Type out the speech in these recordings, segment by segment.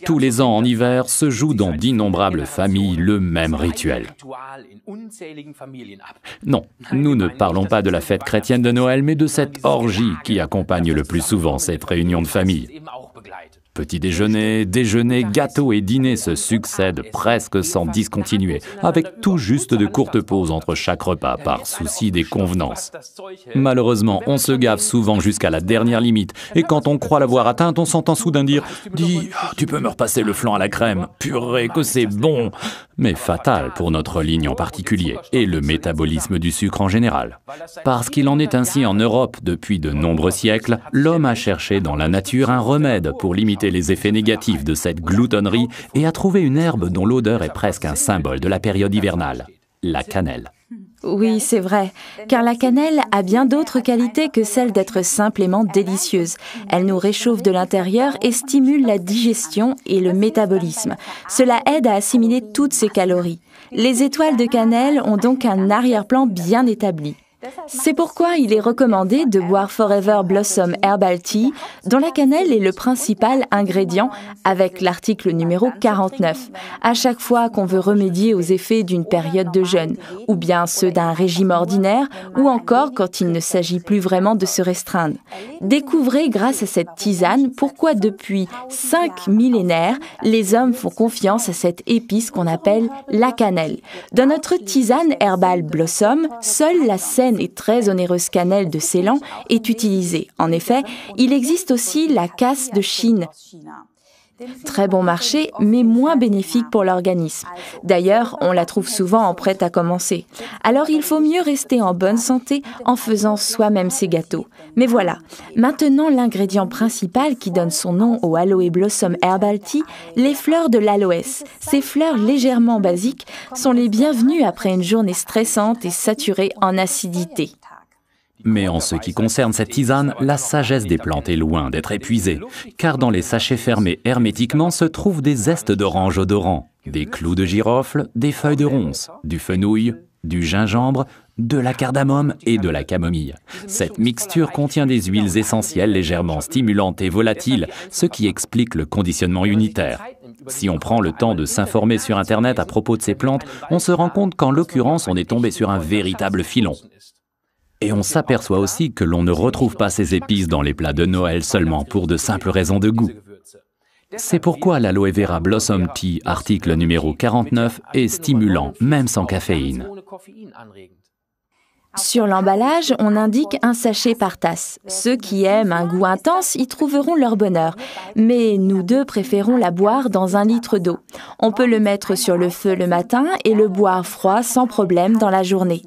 Tous les ans en hiver se joue dans d'innombrables familles le même rituel. Non, nous ne parlons pas de la fête chrétienne de Noël, mais de cette orgie qui accompagne le plus souvent cette réunion de famille. Petit déjeuner, déjeuner, gâteaux et dîners se succèdent presque sans discontinuer, avec tout juste de courtes pauses entre chaque repas par souci des convenances. Malheureusement, on se gave souvent jusqu'à la dernière limite, et quand on croit l'avoir atteinte, on s'entend soudain dire « Dis, tu peux me repasser le flan à la crème, purée que c'est bon !» Mais fatal pour notre ligne en particulier, et le métabolisme du sucre en général. Parce qu'il en est ainsi en Europe depuis de nombreux siècles, l'homme a cherché dans la nature un remède pour limiter les effets négatifs de cette gloutonnerie et a trouvé une herbe dont l'odeur est presque un symbole de la période hivernale, la cannelle. Oui, c'est vrai, car la cannelle a bien d'autres qualités que celle d'être simplement délicieuse. Elle nous réchauffe de l'intérieur et stimule la digestion et le métabolisme. Cela aide à assimiler toutes ces calories. Les étoiles de cannelle ont donc un arrière-plan bien établi. C'est pourquoi il est recommandé de boire Forever Blossom Herbal Tea, dont la cannelle est le principal ingrédient, avec l'article numéro 49. À chaque fois qu'on veut remédier aux effets d'une période de jeûne, ou bien ceux d'un régime ordinaire, ou encore quand il ne s'agit plus vraiment de se restreindre. Découvrez grâce à cette tisane pourquoi depuis 5 millénaires, les hommes font confiance à cette épice qu'on appelle la cannelle. Dans notre tisane Herbal Blossom, seule la saine et très onéreuse cannelle de Ceylan est utilisée. En effet, il existe aussi la casse de Chine. Très bon marché, mais moins bénéfique pour l'organisme. D'ailleurs, on la trouve souvent en prêt à commencer. Alors il faut mieux rester en bonne santé en faisant soi-même ses gâteaux. Mais voilà, maintenant l'ingrédient principal qui donne son nom au Aloe Blossom Herbal Tea, les fleurs de l'aloès. Ces fleurs légèrement basiques sont les bienvenues après une journée stressante et saturée en acidité. Mais en ce qui concerne cette tisane, la sagesse des plantes est loin d'être épuisée, car dans les sachets fermés hermétiquement se trouvent des zestes d'orange odorants, des clous de girofle, des feuilles de ronces, du fenouil, du gingembre, de la cardamome et de la camomille. Cette mixture contient des huiles essentielles légèrement stimulantes et volatiles, ce qui explique le conditionnement unitaire. Si on prend le temps de s'informer sur Internet à propos de ces plantes, on se rend compte qu'en l'occurrence, on est tombé sur un véritable filon. Et on s'aperçoit aussi que l'on ne retrouve pas ces épices dans les plats de Noël seulement pour de simples raisons de goût. C'est pourquoi l'Aloe Vera Blossom Tea, article numéro 49, est stimulant, même sans caféine. Sur l'emballage, on indique un sachet par tasse. Ceux qui aiment un goût intense y trouveront leur bonheur. Mais nous deux préférons la boire dans 1 litre d'eau. On peut le mettre sur le feu le matin et le boire froid sans problème dans la journée.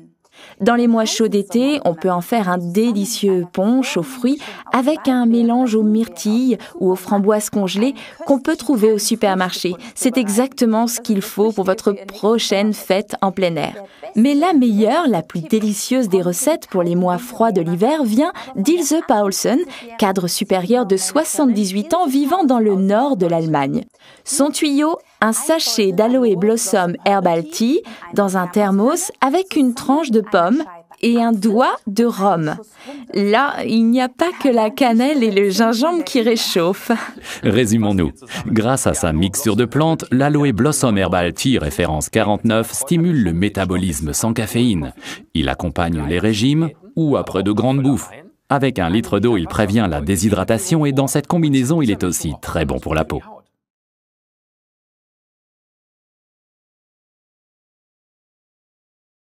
Dans les mois chauds d'été, on peut en faire un délicieux punch aux fruits avec un mélange aux myrtilles ou aux framboises congelées qu'on peut trouver au supermarché. C'est exactement ce qu'il faut pour votre prochaine fête en plein air. Mais la meilleure, la plus délicieuse des recettes pour les mois froids de l'hiver vient d'Ilse Paulsen, cadre supérieur de 78 ans vivant dans le nord de l'Allemagne. Son tuyau, un sachet d'Aloe Blossom Herbal Tea dans un thermos avec une tranche de pomme et un doigt de rhum. Là, il n'y a pas que la cannelle et le gingembre qui réchauffent. Résumons-nous. Grâce à sa mixture de plantes, l'Aloe Blossom Herbal Tea référence 49 stimule le métabolisme sans caféine. Il accompagne les régimes ou après de grandes bouffes. Avec 1 litre d'eau, il prévient la déshydratation et dans cette combinaison, il est aussi très bon pour la peau.